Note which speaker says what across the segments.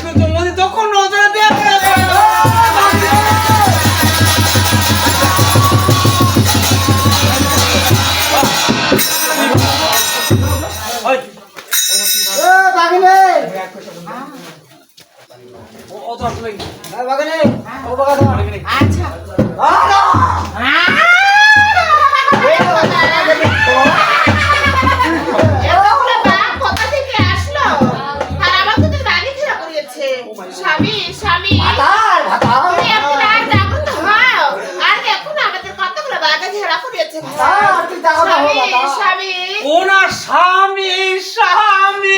Speaker 1: সূর্যমণি তখন নজরে দেখে ওনার স্বামী স্বামী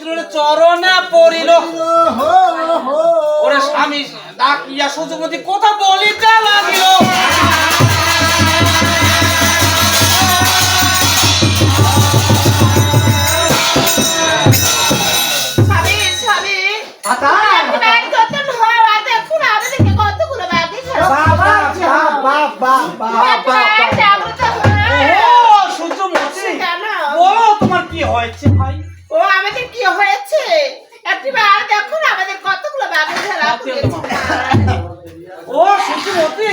Speaker 1: বলে চরণে পড়িল ওরে স্বামী ডাকিয়া সূর্যমতি কথা বলিতে লাগিল বলো তোমার কি হয়েছে ভাই?
Speaker 2: ও আমাদের কি হয়েছে একবার দেখো না আমাদের কতগুলো বাঘে ঝাড়া পড়েছে।
Speaker 1: ও সত্যি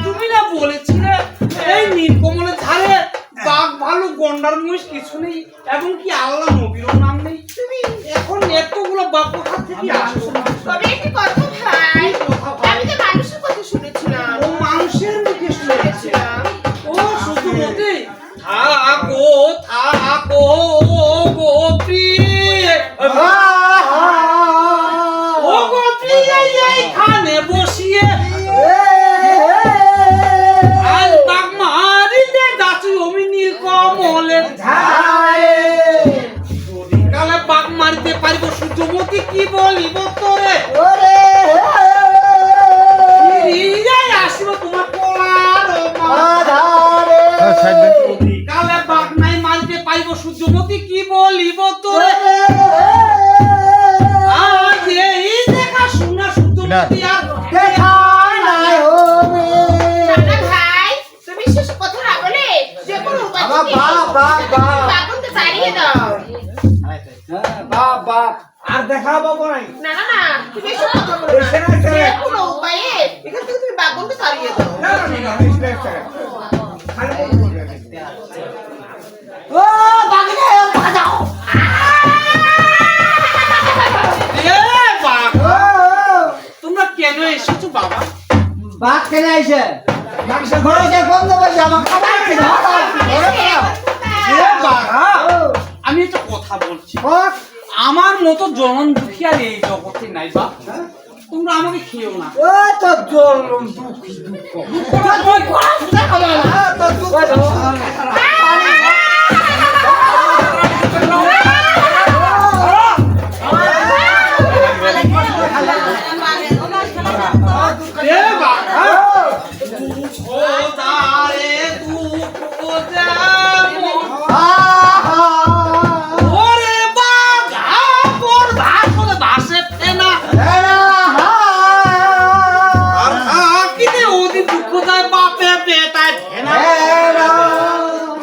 Speaker 1: তুমি না বলেছিলে এই নীলকমলের ধারে বাঘ ভালু গন্ডার মহিষ কিছু নেই এবং কি আল্লাহ নবীর নাম নেই, তুমি এখন এতগুলো বাঘ কোথা থেকে আসছো?
Speaker 2: তবে একটি কথা ভাই, আমি তো মানুষের কথা শুনেছিলাম।
Speaker 1: ও মানুষের মুখে শুনেছিলাম। ও সত্যি থাকো থাক সত্যি কি বলিব তোরে আজ এই দেখা শোনা শুধু আর
Speaker 3: দেখা নাই হবে
Speaker 2: না ভাই তুমি শেষ কথা না বলে যে কোনো উপায়
Speaker 3: বাবা বাবা
Speaker 2: বাগুনকে তাড়িয়ে দাও।
Speaker 3: বাবা আর দেখা পাবো নাই
Speaker 2: না না না তুমি এসব কথা বলো না, যে কোনো উপায়ে এখান থেকে তুমি বাগুনকে তাড়িয়ে দাও।
Speaker 3: ও বাগনে বাজাও
Speaker 1: এ বাঘ তোমরা কেন এসেছো বাবা?
Speaker 3: বাঘ কেন আইছে মাংস ঘরে যে গন্ধ বসে আমার খাবার কি
Speaker 1: এ বাঘা আমি একটা কথা বলছি আমার মতো জনন দুঃখী আর এই জগতে নাই বা তোমরা আমাকে খেয়েও না
Speaker 3: ও তো জলম দুঃখী দুঃখ
Speaker 1: ওই কোন সুদা খাবে না
Speaker 3: তো দুঃখ
Speaker 1: এ বাঘা খোদারে দুঃখ যেমন ওরে বাঘা পর ভাসে ভাসে ফেনা আর থাকিতে ওদি দুঃখ যায় বাপে বেটায় ফেনা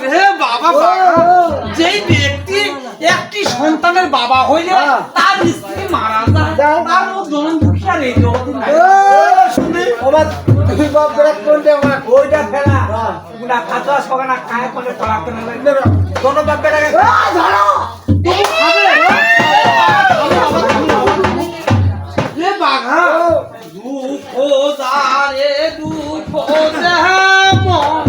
Speaker 1: হে বাবা বাঘা যেই ব্যক্তি একটি সন্তানের বাবা হইলে তার স্ত্রী মারা যায় তার মতো জনম দুঃখী আর এই জগতে নাই
Speaker 3: শুনি ওবা তুই বাপ করে কোনতে আমার ওইটা ফেলা গুনা খাতা সগানা খায় কোনে পড়াতে না লাগবে কোন বাপ বেটা ধরো
Speaker 1: তুমি খাবে রে বাঘা দুঃখ দারে দুঃখ যেমন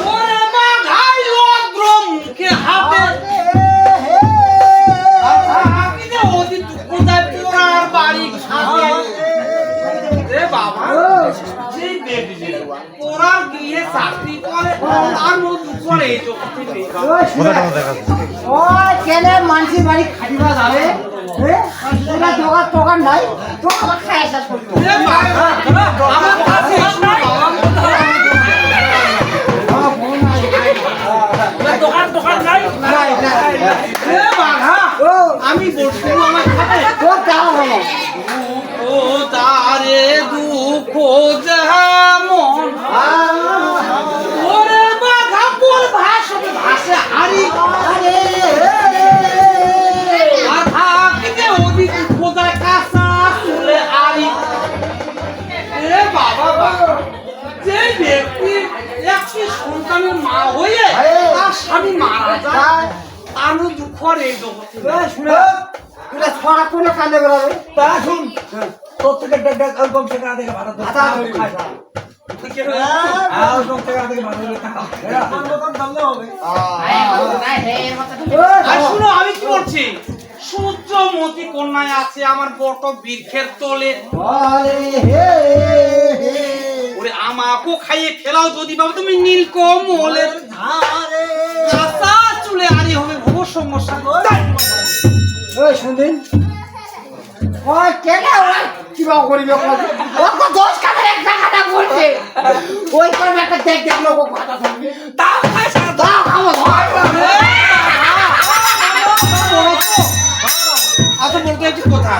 Speaker 1: ওরে বাঘাই অগ্রমকে হাতে থাকিতে ওদি দুঃখ যায় পোড়ার বাড়ি খাবে রে বাবা সেই ব্যক্তি পোড়ার গিয়ে চাকরি করে তার মতো দুঃখ এই জগতে নেই
Speaker 3: ওই কেনে মানসি বাড়ি খাটিবা যাবে তোরা দোকান নাই তো আমার খায় শেষ করবো
Speaker 1: রে বাঘা আমার কাছে এসো না দোকান নাই
Speaker 3: নাই নাই
Speaker 1: রে বাঘা আমি বলছি আমার খাবে
Speaker 3: তো দাও হলো
Speaker 1: ও তারে দুঃখ যেমন ওরে বাঘা পর ভাসে হারি আর থাকিতে ওদি দুঃখ যায় কাঁচা চুলে আরি রে বাবা বাবা যে ব্যক্তি একটি সন্তানের মা হয়ে তার স্বামী মারা যায় তার দুঃখ আর এই জগতে নেই।
Speaker 3: শুনে তুই ছড়া কোনে কান্দে বেরাবে তা শুন তোর থেকে ডেক কম থেকে আগে ভাড়া দাদা খাই আর কম থেকে আগে ভাড়া দিলে টাকা আমার মতন দামলে হবে
Speaker 1: আর শুনো আমি কি বলছি সূর্যমতি কন্যায় আছে আমার বট বৃক্ষের তলে
Speaker 3: আরে হে
Speaker 1: ওরে আমাকে খাইয়ে ফেলাও যদি বাবা তুমি নীলকমলের
Speaker 3: ধারে
Speaker 1: কাঁচা চুলে আরি হবে ভব সমস্যা
Speaker 3: ওই শুনদিন ওই কেনে ওই কিবা করিবে ও তো 10 টাকার এক টাকাটা বলছে ওই কোন একটা দেখ দেখলো ও কথা শুনবি
Speaker 1: তাও খাই সারা
Speaker 3: দাও খাবো
Speaker 1: আচ্ছা বলতে একটি কথা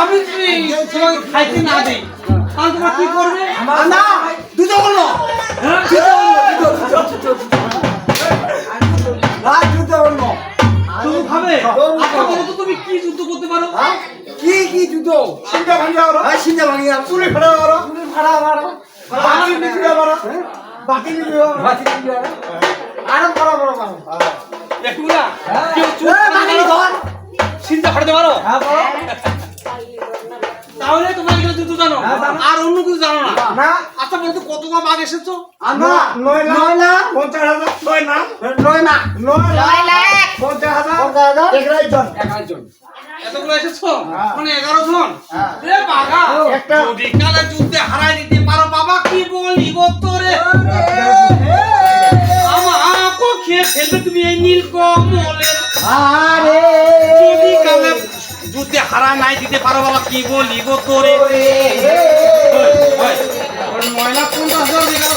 Speaker 1: আমি যদি তোমাকে খাইতে না দিই তাহলে তোমরা কি করবে
Speaker 3: না দুটো বললো যুদ্ধ বলবো
Speaker 1: তুমি খাবে আচ্ছা বলো তো তুমি কি যুদ্ধ করতে পারো
Speaker 3: কি যুদ্ধ সিন্ধা ভাঙিয়া ওরা সিন্ধা ভাঙিয়া চুরি ফাড়া ওরা চুরি ফাড়া ওরা বাকি নিয়ে ওরা বাকি নিয়ে ওরা আরাম করা বড় মানুষ
Speaker 1: একুলা কেউ চুপ
Speaker 3: বাকি ধর
Speaker 1: চিন্তা করতে পারো
Speaker 3: হ্যাঁ বড়
Speaker 1: তাহলে তোমরা এগুলো যুদ্ধ জানো আর অন্য কিছু জানো না
Speaker 3: না
Speaker 1: আচ্ছা বলতো কতগুলো বাঘ এসেছো
Speaker 3: আমরা 9 লাখ 50,000 9 লাখ 9 লাখ
Speaker 2: 9 লাখ
Speaker 3: 50,000 11 জন
Speaker 1: এতগুলো এসেছো মানে 11 জন রে বাঘা
Speaker 3: একটা
Speaker 1: যদি কালে যুদ্ধে হারাই দিতে পারো বাবা কি বলিব তোরে আমাকে খেয়ে ফেলবে তুমি এই নীলকমলের
Speaker 3: আরে
Speaker 1: যদি কালে যুদ্ধে হারা নাই দিতে পারো বাবা কি বলিব তোরে ময়লা 50,000 দিলাম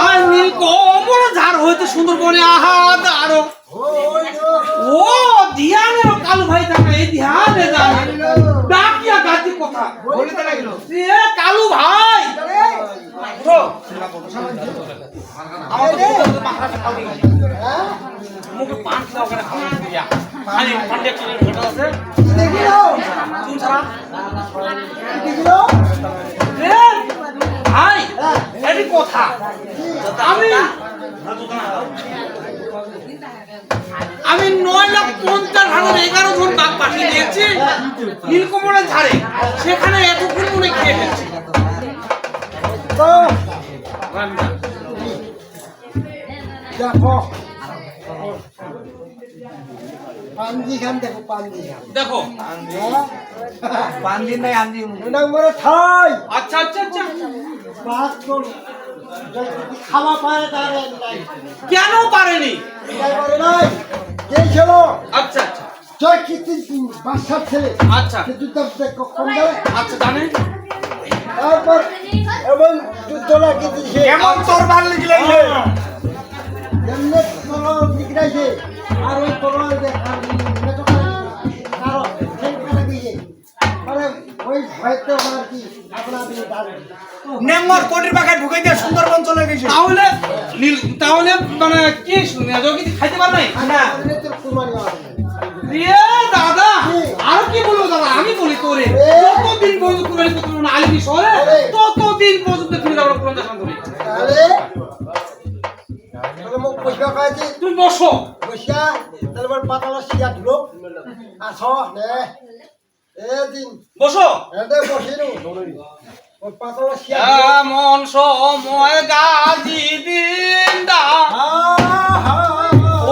Speaker 1: আর নীলকমল ঝাড় হইতে সুন্দরবনে আহা দাঁড়ো ও ধ্যানের কালু ভাই থাকে এই ধ্যানে জানে ডাকিয়া গাছি কথা বলিতে লাগিল এ কালু ভাই উঠো আমাদের মাথাটা খাওয়া গেল মুখে পান খাওয়া করে খাওয়া দিয়া খালি পান্ডে চলে ঘটা আছে
Speaker 3: দেখিলো
Speaker 1: তুমি ছাড়া
Speaker 3: দেখিলো
Speaker 1: এ ভাই এটি কথা আমি 9,50,11 জন বাঘ পাঠিয়ে দিয়েছি নীলকমলের ধারে সেখানে এতক্ষণ মনে খেয়ে ফেলছি
Speaker 3: তো দেখো পাঞ্জি খান দেখো পাঞ্জি খান
Speaker 1: দেখো
Speaker 3: পাঞ্জি নাই আঞ্জি মরে ঠাই
Speaker 1: আচ্ছা আচ্ছা আচ্ছা
Speaker 3: বাস কোন খাওয়া পারে তার নাই
Speaker 1: কেন পারেনি
Speaker 3: করে নাই কে ছিল
Speaker 1: আচ্ছা আচ্ছা
Speaker 3: জয় কীর্তি বাসার ছেলে
Speaker 1: আচ্ছা
Speaker 3: যুদ্ধ কম যাবে
Speaker 1: আচ্ছা জানেন
Speaker 3: তারপর এমন যুদ্ধটা কীর্তি
Speaker 1: কেমন তরবার লিখলে
Speaker 3: এমনি তরোয়াল বিগড়াইছে আর ওই তরোয়াল যে কারো সেখানে গিয়ে মানে ওই ভয়তে আমার কি আপনার
Speaker 4: নেমর কোটির বাগায় ঢুকে দিয়ে সুন্দরবন চলে গেছে।
Speaker 1: তাহলে মানে কি শুনে যোগী খাইতে পার নাই
Speaker 3: না তোর কুরবানি হবে
Speaker 1: রে দাদা আর কি বলবো দাদা আমি বলি তোরে যতদিন পর্যন্ত কুরবানি করতে না আলিমি শহরে ততদিন পর্যন্ত ফিরে যাবো কোরআন শান্ত নেই
Speaker 3: আরে তোর মুখ পয়সা খাইছি
Speaker 1: তুমি বসো
Speaker 3: পয়সা তারপর পাতালা শিয়া ঢুলো আসো নে দিন
Speaker 1: বসো
Speaker 3: এতে বসিনু ওই পাতালা শিয়া
Speaker 1: এমন সময় গাজি দিন দা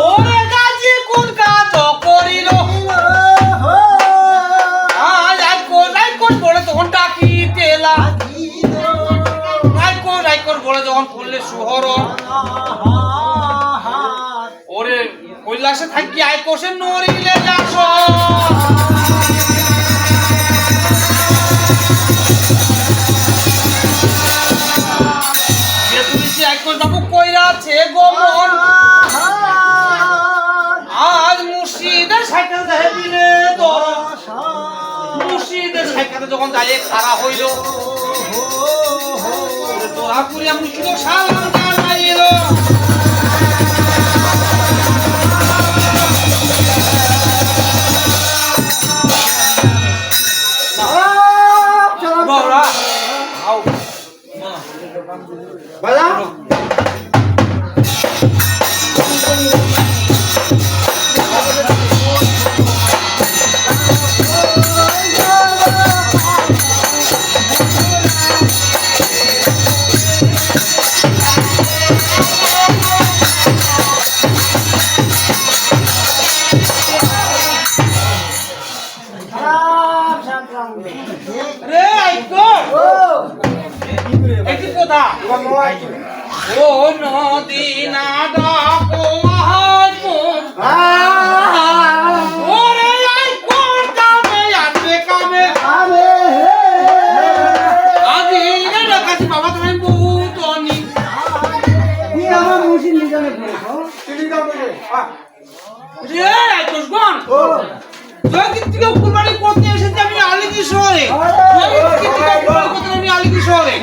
Speaker 1: ওরে গাজি কোন কাজ করিল রাইকোর বলে তখন ডাকি তেলা রাইকোর বলে যখন করলে সুহরণ ওরে কৈলাসে থাকি আইকোষে নরিলে যাস যে পুলিশে আইকোষ বাবু কইরাছে গমন আজ মুর্শিদের সাইকেল দেখে দিলে তোর মুর্শিদের সাইকেলে যখন যাইয়ে খাড়া হইল তোরা পুরিয়া মুর্শিদের সালাম জানাইল বাবা আও
Speaker 3: বালা
Speaker 1: রে আইকো একটি কথা ও নদী না ডাকো মহাজন ওরে আইকো কামে আসবে কামে আজি রে ডাকাছি বাবা তুমি বহুতনি
Speaker 3: আমার মুসিন নিজানে
Speaker 1: রে আইকোস গন জয়কির থেকে কুরবানি করতে এসেছি আমি আলিগি শহরে জয়কির থেকে কুরবানি করতে আমি আলিগি শহরে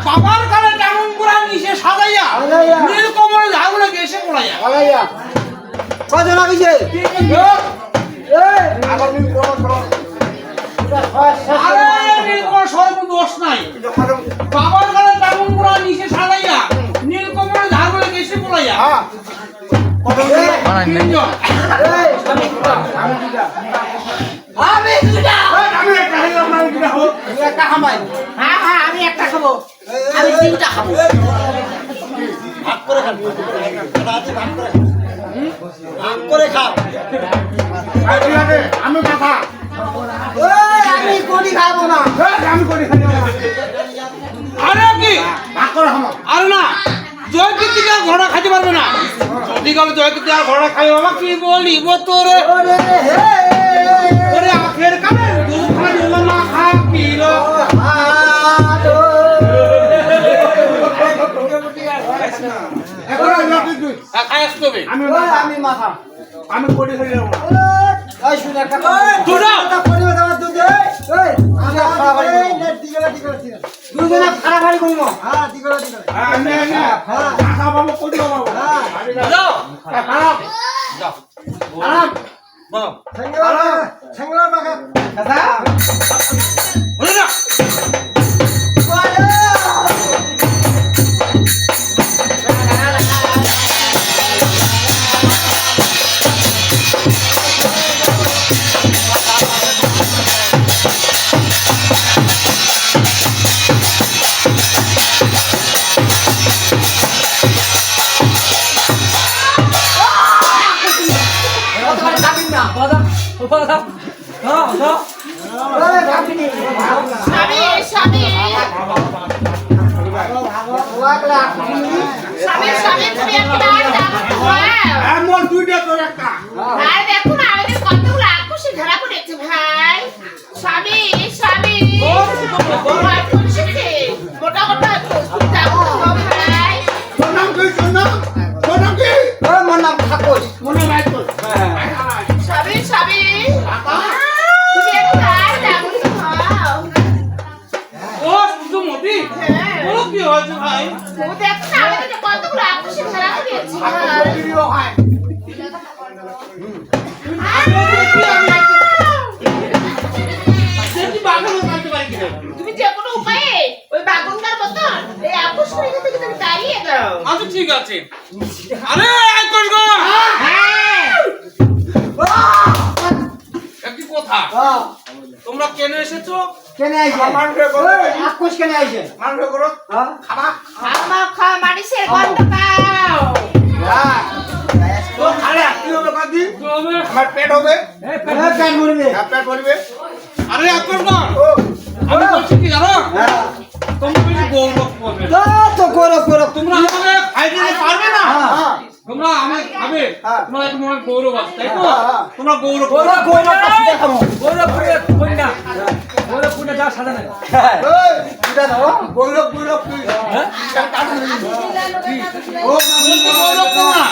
Speaker 1: বাবার কালে তেমন পুরা নিচে সাজাইয়া নীলকমলে ঝাগুলো গেছে পড়াইয়া
Speaker 3: আলাইয়া কত লাগিছে আবার নি কোন
Speaker 1: আরে নীলকমল শহরে কোনো দোষ নাই বাবার কালে তেমন পুরা নিচে সাজাইয়া নীলকমলে ঝাগুলো গেছে পড়াইয়া তিনজন
Speaker 2: আমি দুটা
Speaker 3: আমি একটা খামাই
Speaker 2: হ্যাঁ আমি একটা খাবো আমি তিনটা খাবো
Speaker 3: ভাগ করে খাবি রাতে ভাগ করে খাও আমি কথা আমি কোনি খাবো না আমি কোনি খাবো না
Speaker 1: আরে কি
Speaker 3: ভাগ করে খাবো
Speaker 1: আরে না জয়কির থেকে আর ঘোড়া খাইতে পারবে না যদি কালে জয়কির থেকে আর ঘোড়া খাই বাবা কি বলিব তোরে
Speaker 3: ওরে হে
Speaker 1: ওরে আখের কালে দুখানি হলো না খা কিলো
Speaker 3: আদো
Speaker 1: তবে
Speaker 4: আমি
Speaker 3: আমি মাথা
Speaker 4: আমি কোটি হয়ে যাবো
Speaker 3: এই শুনে একটা
Speaker 1: দুটো
Speaker 3: করিবে তোমার দুধ এই আমরা খাড়াবাড়ি দুজনে খাড়াবাড়ি করিব হ্যাঁ দিগলা
Speaker 4: আমি টাকা পাবো কোটি পাবো
Speaker 1: যাও
Speaker 3: খারাপ
Speaker 1: যাও
Speaker 3: খারাপ
Speaker 1: বলো
Speaker 3: ছেঙ্গলা বাগা দাদা
Speaker 1: বলো না
Speaker 2: স্বামী স্বামী স্বামী স্বামী তুমি একটা
Speaker 4: আমার দুইটা তোর একটা
Speaker 2: ভাই দেখো না আমাদের কতগুলো আকুশি ধরা পড়েছে ভাই স্বামী স্বামী ভাই পরিস্থিতি মোটা মোটা তুমি যাবো তো ভাই
Speaker 4: তোর নাম কি তোর নাম কি
Speaker 3: ওই মোর নাম ঠাকুর
Speaker 4: মনে নাই তোর
Speaker 2: স্বামী স্বামী তুমি একটা যাবো তো
Speaker 1: ও সুমতি
Speaker 2: হ্যাঁ
Speaker 1: বলো কি হয়েছে ভাই
Speaker 2: ও দেখো না আমাদের কতগুলো আকুশি ধরা পড়েছে ভাই
Speaker 4: ভিডিও হয়
Speaker 1: সেটি বাগানো থাকতে পারি কিনা
Speaker 2: তুমি যে কোনো উপায়ে ওই বাগনটার মতন এই আকুশ পরীক্ষা থেকে তুমি তাড়িয়ে দাও
Speaker 1: আচ্ছা ঠিক আছে আরে এক কর গো একটি কথা তোমরা কেন এসেছো
Speaker 3: কেন আইছে
Speaker 4: মানুষে করো
Speaker 3: আকুশ কেন আইছে
Speaker 4: মানুষে করো
Speaker 3: হ্যাঁ
Speaker 4: খাবা
Speaker 2: আমার খাওয়া মানুষের গন্ধ পাও
Speaker 4: তো খালে কি হবে কাদি
Speaker 1: কি হবে?
Speaker 4: আমার পেট হবে
Speaker 3: পেট ভরবে
Speaker 4: পেট ভরবে
Speaker 1: আরে এক কর গো
Speaker 4: ও
Speaker 1: আমি বলছি কি জানো
Speaker 3: হ্যাঁ
Speaker 1: তোমরা বেশি গৌরব করবে
Speaker 3: তো করো
Speaker 1: তোমরা আমাকে খাই দিতে পারবে না
Speaker 3: হ্যাঁ
Speaker 1: তোমরা আমাকে খাবে
Speaker 4: হ্যাঁ।
Speaker 1: তোমরা তোমার গৌরব আছে তাই তো
Speaker 4: হ্যাঁ, হ্যাঁ।
Speaker 1: তোমরা গৌরব
Speaker 3: ওরা
Speaker 1: করবে।
Speaker 3: কইরা কাছে দেখাবো
Speaker 4: এই এটা দাও গৌরব গৌরব তুই ও
Speaker 1: তোমরা গৌরব করো না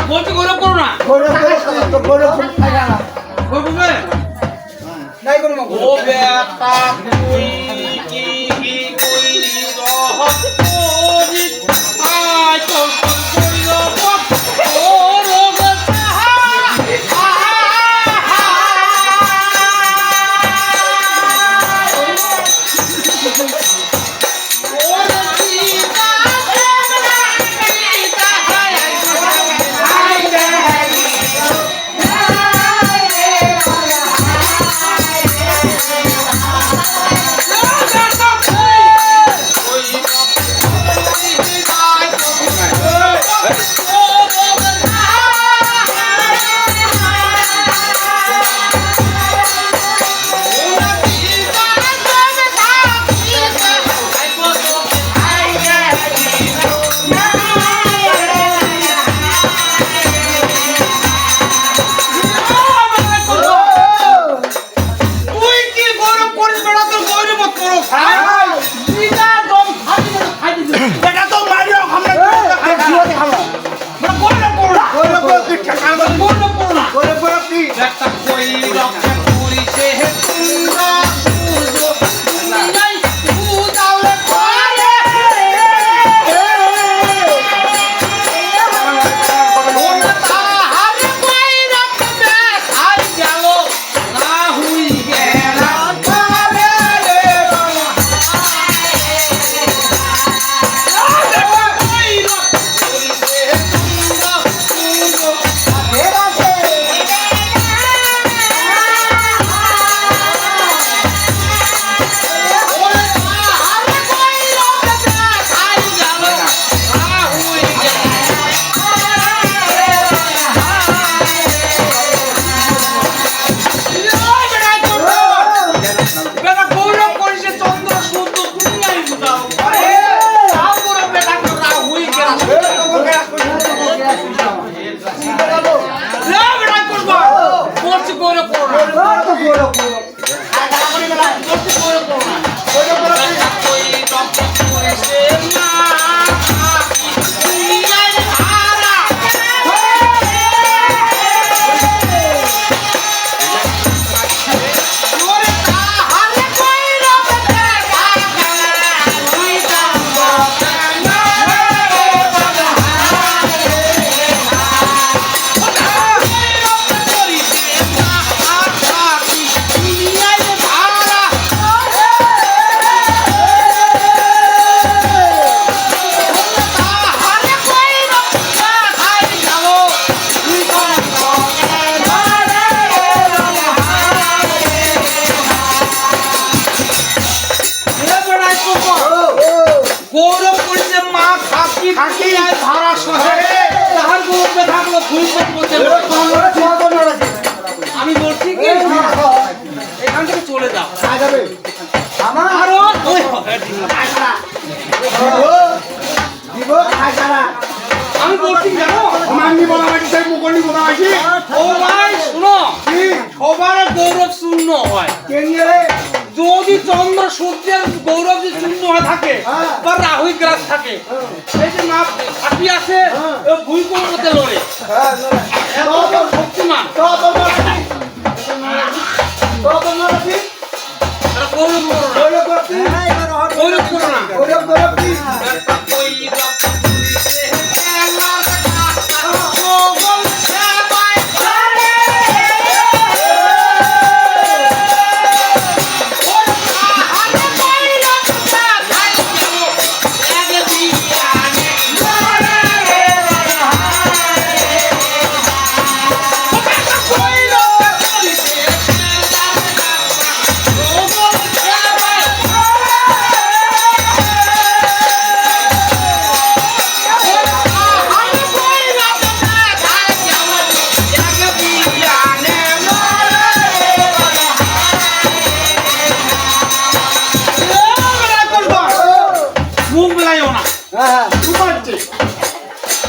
Speaker 1: বলছি গৌরব করো না
Speaker 3: গৌরব খাইরা না
Speaker 1: করবে
Speaker 3: নাই কোনো
Speaker 1: ও বেটা তুই কি কইলি রহত করি আয় তোর করি রহত ও রোগ তুই কি গৌরব করিস বেটা তোর গৌরব করো
Speaker 4: বেটা তো মারিও আমরা গৌরব করো না গৌরব করো তুই ঠেকা
Speaker 1: গৌরব করো না
Speaker 4: গৌরব করো তুই
Speaker 1: একটা কই রক্ষা করিছে হে তোমরা সূর্য দুনিয়ায় উজালে পারে ওনা তাহার কই রক্ষা খাই গেল না হুই গেল তারে রে বাবা কই রক্ষা করিছে হে তোমরা সূর্য গৌরব করো না
Speaker 3: গৌরব
Speaker 1: গৌরব করো না গৌরব করেছে মা খাকি খাকি আর ভাড়া সহে তাহার গৌরবে থাকলো ভুলপথ বলছে আমি বলছি কি এখান থেকে চলে যাও
Speaker 3: যাবে আমার
Speaker 1: আরো ওই
Speaker 3: দিব খাইছাড়া
Speaker 1: আমি বলছি জানো
Speaker 3: মান্নি বলা মাটি সেই মুকলি বলা মাটি
Speaker 1: ও ভাই শুনো সবার গৌরব শূন্য হয়
Speaker 3: কেনিয়ে
Speaker 1: যদি চন্দ্র সূর্যের গৌরব যদি শূন্য হয়ে থাকে বা রাহুল গ্রাস থাকে এই যে না ফাটি আছে ভুল কোনো মতে লড়ে এত শক্তিমান গৌরব করো না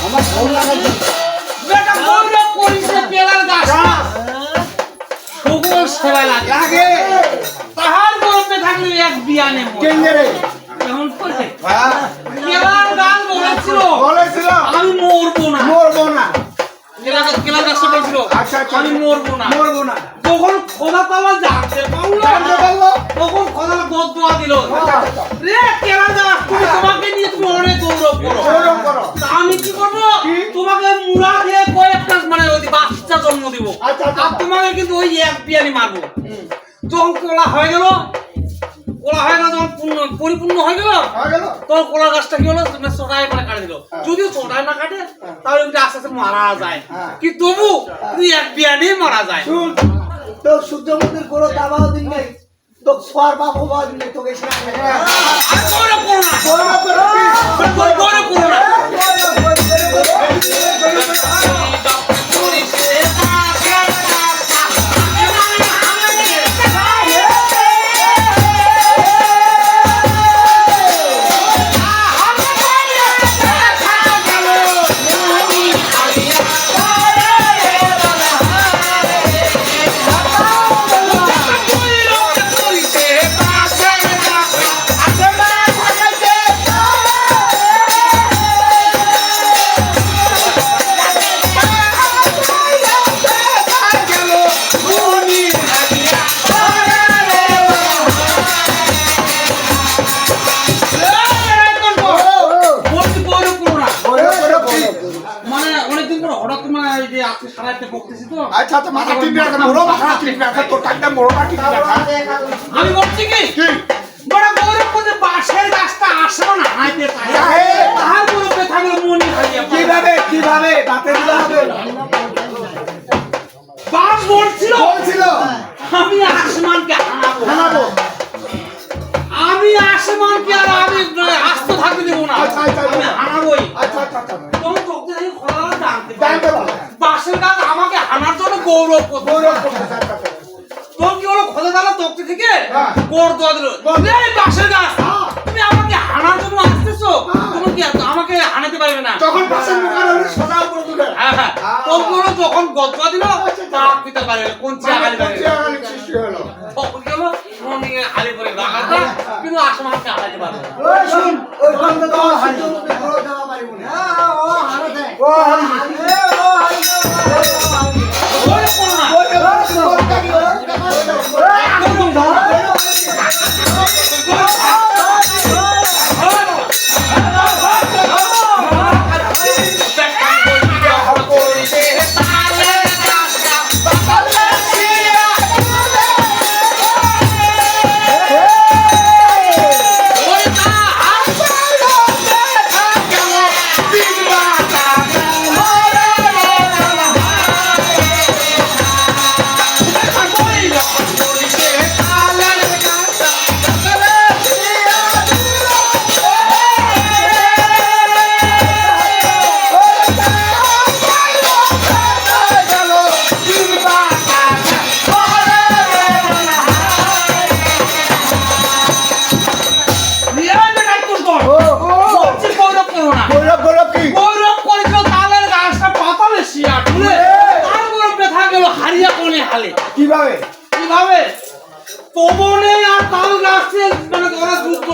Speaker 3: আমার ফোন লাগাচ্ছি
Speaker 1: বেটা গৌরব করিছে পেলার গাছ সকল সেবা লাগে তাহার গৌরবে থাকলে এক বিয়ানে
Speaker 3: কেনিয়ে
Speaker 1: এখন করছে পেলার গান বলেছিল আমি মরবো না কেলার গাছটা বলছিল আমি মরবো না তখন খোদা তালা জানতে পারলো তখন খোদা দোয়া দোয়া দিল রে কেলার গাছ তুমি তোমাকে নিয়ে তুমি অনেক গৌরব করো তা আমি কি করবো তোমাকে মুড়া দিয়ে কয়েকটা মানে ওই বাচ্চা জন্ম দিব আর তোমাকে কিন্তু ওই এক বিয়ানি মারবো যখন কোলা হয়ে গেল যখন পরিপূর্ণ হয়ে গেল তখন কোলা গাছটা কি হলো তুমি চোটাই করে কাটে দিল যদিও চোটাই না কাটে তাহলে ওইটা আস্তে আস্তে মারা যায় কি তবু তুই এক বিয়ানি মারা যায়
Speaker 3: শুন তোর সূর্যমন্দির কোনো দাবাও দিন নাই তো সোয়ার বাবু বাবা দিন নাই তোকে
Speaker 1: আর গৌরব করো না গৌরব করো না
Speaker 3: আচ্ছা তো মাথা টিপে রাখা মোড়ো মাথা টিপে রাখা তোর টাইমটা মোড়োটা টিপে রাখা
Speaker 1: আমি বলছি কি বড় গৌরব করে বাঁশের গাছটা আসলো না হাইতে পারে তাহার গৌরবে থাকলো মনি হারিয়ে
Speaker 3: কিভাবে বাপে দিলে হবে
Speaker 1: বাস বলছিল আমি আসমানকে
Speaker 3: হানাবো
Speaker 1: আমি আসমানকে আর আমি আস্ত থাকতে দেবো না আমি হানাবই তখন তোকে দেখি খোলা জানতে পারো বাঁশের গাছ আমাকে হানার জন্য গৌরব করতে তোর কি হলো খোঁজা দাঁড়া তোকে থেকে গোড় দোয়া দিল এই বাঁশের গাছ তুমি আমাকে হানার জন্য আসতেছো তুমি কি আমাকে হানাতে পারবে না
Speaker 3: তখন পাশের মুখার হলে সোজা উপরে তুলে
Speaker 1: হ্যাঁ তোর কি হলো যখন গদোয়া দিল তা পিতা পারে কোন চেয়াগালি
Speaker 3: সৃষ্টি হলো
Speaker 1: তখন কি হলো মনে হালি করে রাখাটা কিন্তু আসমানকে হারাতে পারবে না
Speaker 3: ওই শুন ওই বন্ধ তো সূর্যমন্দির কোনো দেওয়া পারিব না ও হারতে ও হারতে
Speaker 1: ওই কোন না
Speaker 3: ওই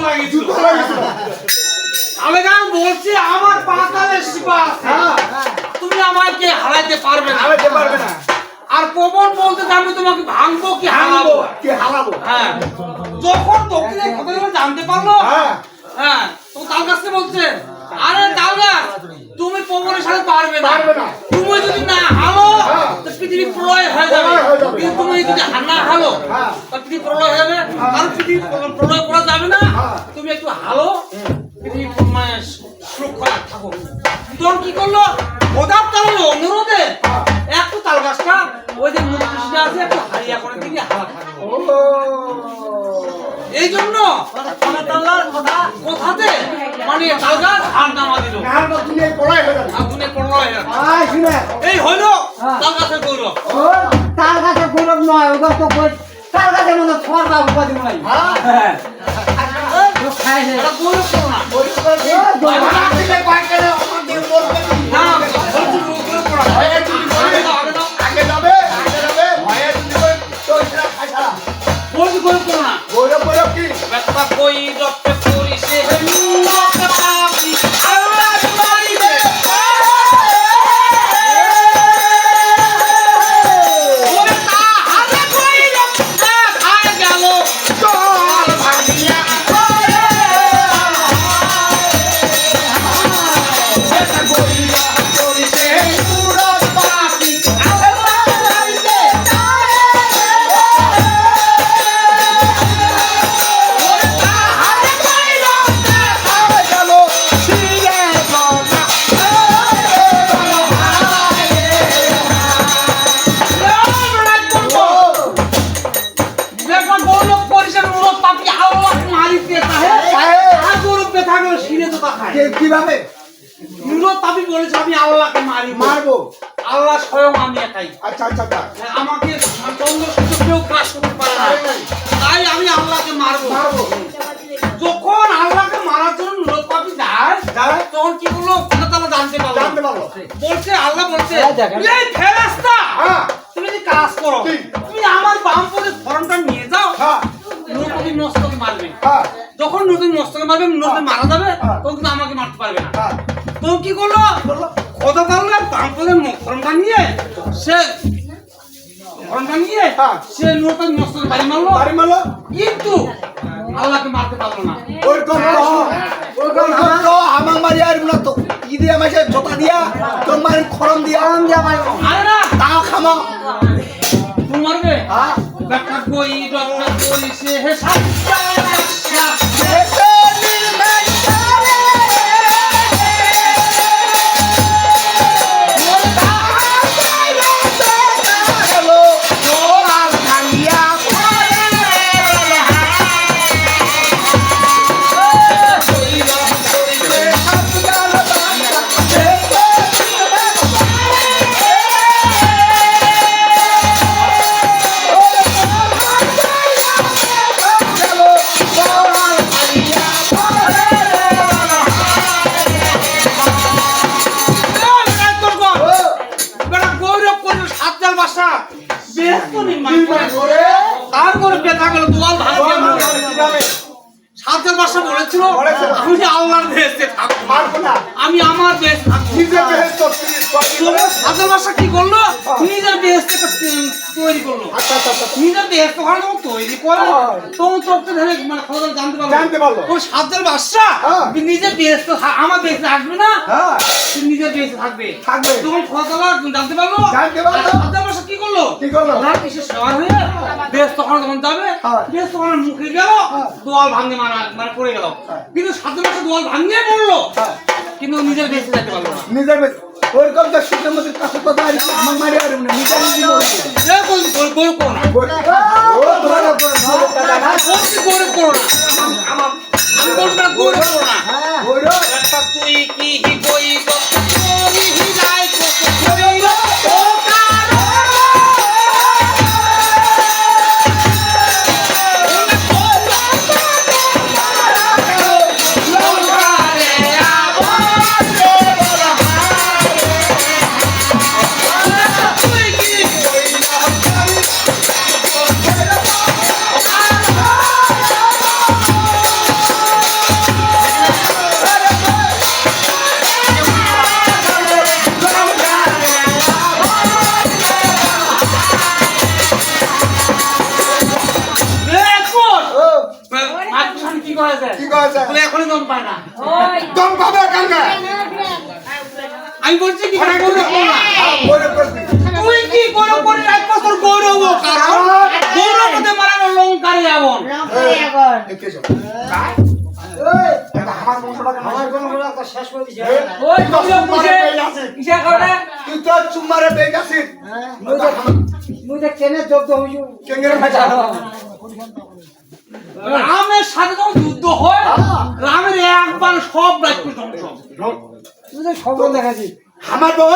Speaker 1: লাগিয়েছিল।
Speaker 3: জুতো লাগিয়েছিল।
Speaker 1: আমি গান বলছি আমার পাতালে শিবা আছে।
Speaker 3: হ্যাঁ,
Speaker 1: তুমি আমাকে হারাইতে পারবে না।
Speaker 3: হারাতে পারবে না।
Speaker 1: আর পবন বলতে আমি তোমাকে ভাঙবো কি হারাবো।
Speaker 3: কি হারাবো?
Speaker 1: হ্যাঁ, যখন দক্ষিণের কথাগুলো জানতে পারলো,
Speaker 3: হ্যাঁ।
Speaker 1: হ্যাঁ, তো তার কাছে বলছে, আরে তালগাছ, তুমি পবনের সাথে পারবে না।
Speaker 3: পারবে না।
Speaker 1: তুমি যদি না হালো,
Speaker 3: হ্যাঁ।
Speaker 1: তো পৃথিবী প্রলয় হয়ে যাবে।
Speaker 3: প্রলয় হয়ে যাবে।
Speaker 1: কিন্তু তুমি যদি না হালো,
Speaker 3: হ্যাঁ।
Speaker 1: তো পৃথিবী প্রলয় হয়ে যাবে। আর পৃথিবী প্রলয় করা যাবে না।
Speaker 3: হ্যাঁ।
Speaker 1: তুমি একটু হালো, পৃথিবী মানে সুরক্ষা থাকো। তখন কি করলো? ওদার তালের অনুরোধে একটু তাল গাছটা ওই যে মুরগিটা আছে একটু হারিয়া করে দিবি হালা থাকবে।
Speaker 3: ও
Speaker 1: এই জন্য কথাতে মানে তাল গাছ হার নামা দিল।
Speaker 3: আর তো তুমি পড়াই হয়ে যাবে।
Speaker 1: আগুনে প্রলয় হয়ে গেল।
Speaker 3: আয় শুনে
Speaker 1: এই হইলো তাল গাছের গৌরব।
Speaker 3: ও তার কাছে গৌরব নয়, ওটা তো তার কাছে মনে সরকার উপাধি নয়। হ্যাঁ ও খাইছে।
Speaker 1: এটা গৌরব করো না। না, বলছি গৌরব করো না। আগে দাও, আগে দাও। বলছি গৌরব করো না। ব্যথা কই রক্ত করিছে রক্ত পাপি আল্লাহ মারিবে। ওরে তা হাতে কই রক্ত খায় গেল জল ভাঙিয়া করে। ব্যথা কই রক্ত করিছে রক্ত পাপি আল্লাহ মারিবে। ওরে তা হাতে কই রক্ত খায় গেল ছিঁড়ে গলা। দেখো গৌরব পরিষের অনুরোধ পাপি আল্লাহ মারিতে তাহে আর গৌরব পেথা গেল ছিঁড়ে তো খায়।
Speaker 3: কিভাবে
Speaker 1: অনুরোধ পাপি বলেছে আমি আল্লাহকে মারি
Speaker 3: মারবো?
Speaker 1: আল্লাহ স্বয়ং আমি একাই।
Speaker 3: আচ্ছা আচ্ছা আচ্ছা।
Speaker 1: আমাকে চন্দ্র সূর্য কেউ ক্লাস করতে পারে না, তাই আমি আল্লাহকে মারবো।
Speaker 3: মারবো।
Speaker 1: যখন আল্লাহকে মারার জন্য অনুরোধ পাপি যায়
Speaker 3: যায়।
Speaker 1: তখন কি করলো কথা তারা জানতে
Speaker 3: জানতে
Speaker 1: পারলো।
Speaker 3: পারলো।
Speaker 1: বলছে আল্লাহ বলছে
Speaker 3: হ্যাঁ, দেখেন।
Speaker 1: এই ফেরেশতা
Speaker 3: হ্যাঁ।
Speaker 1: তুমি যে কাজ করো
Speaker 3: কি?
Speaker 1: তুমি আমার বাম পদে ফরমটা নিয়ে যাও,
Speaker 3: হ্যাঁ।
Speaker 1: নূরপতি মস্তকে মারবে।
Speaker 3: হ্যাঁ।
Speaker 1: যখন নূরপতি মস্তকে মারবে নূরপতি মারা যাবে
Speaker 3: হ্যাঁ।
Speaker 1: তখন কিন্তু আমাকে মারতে পারবে না।
Speaker 3: হ্যাঁ।
Speaker 1: তো কি করলো খোদা তাল্লা বাম পদে ফরমটা নিয়ে সে ফরমটা নিয়ে
Speaker 3: হ্যাঁ।
Speaker 1: সে নূরপতি মস্তকে বাড়ি মারলো,
Speaker 3: বাড়ি মারলো।
Speaker 1: কিন্তু আল্লাহকে মারতে পারলো না।
Speaker 3: ওরকম তো আমার মারি আর না তো ই দিয়া মাসে জোতা দিয়া তোর মারি খরম দিয়া মারবো।
Speaker 1: আরে না
Speaker 3: তাও খামো।
Speaker 1: তুমি মারবে
Speaker 3: হ্যাঁ।
Speaker 1: ব্যাখ্যা কই ডক্টর করিছে হে সাতটা তারপরে বেথা গেল দুয়াল সাতের বাসা বলেছিল আমি আল্লাহর বেহেশতে থাকবো,
Speaker 3: মারবো না।
Speaker 1: আমি আমার বেহেশতে থাকবো।
Speaker 3: নিজে বেহেশত
Speaker 1: তোমার সাতের বাসা কি করলো নিজের বেহেশতে তৈরি করলো।
Speaker 3: আচ্ছা আচ্ছা আচ্ছা।
Speaker 1: নিজের বেহেশত ঘর যখন তৈরি করে তখন তোকে ধরে মানে খোদা জানতে পারলো ওই সাতের বাসা
Speaker 3: হ্যাঁ।
Speaker 1: নিজের বেহেশত আমার বেহেশতে আসবে না,
Speaker 3: হ্যাঁ।
Speaker 1: নিজের বেহেশতে থাকবে।
Speaker 3: থাকবে।
Speaker 1: তখন খোদা জানতে পারলো সাতের বাসা কি করলো
Speaker 3: কি করলো?
Speaker 1: ওনার কিসের সবার হয়ে বেহেশত ঘর যখন যাবে
Speaker 3: হ্যাঁ।
Speaker 1: বেহেশত ঘরের মুখে গেল দোয়াল ভাঙে মানে পড়ে গেল, কিন্তু সাতের বাসা দোয়াল ভাঙিয়ে পড়লো
Speaker 3: হ্যাঁ।
Speaker 1: কিন্তু নিজের বেহেশতে যেতে পারলো না।
Speaker 3: নিজের ওরকম তো সুখের মধ্যে কাছে তো দাঁড়ি আমার মারি আর না নিজের নিজে
Speaker 1: গৌরব করো না,
Speaker 3: ও তোমার
Speaker 1: বলছি গৌরব করো না, আমি বলবো না গৌরব করো না।
Speaker 3: হ্যাঁ ওইরো
Speaker 1: একটা তুই কি বই করি হিলাই কত করিল ও কারো কি করেছে
Speaker 5: কি করেছে?
Speaker 1: তুই এখনই দম পায় না
Speaker 5: দম পাবে কাঙ্গা
Speaker 1: আমি বলছি কি গৌরব না
Speaker 5: বলে করবি
Speaker 1: তুই কি গৌরব করে এক বছর গৌরব কারণ গৌরব হতে মারানো লঙ্কারে যেমন
Speaker 5: দেখে যাও
Speaker 3: আমার বন্ধুরা তো শেষ করে দিছে
Speaker 1: ওই গৌরব বুঝে কিসা করে
Speaker 5: তুই তো চুম্মারে বেগ আছিস
Speaker 3: মুই তো কেনে জব্দ হইছো
Speaker 5: কেঙ্গের ভাজা
Speaker 1: রামের সাথে যখন যুদ্ধ হয় রামের একবার সব রাজ্য ধ্বংস
Speaker 3: তুই তো খবর দেখাছি
Speaker 5: আমার বউ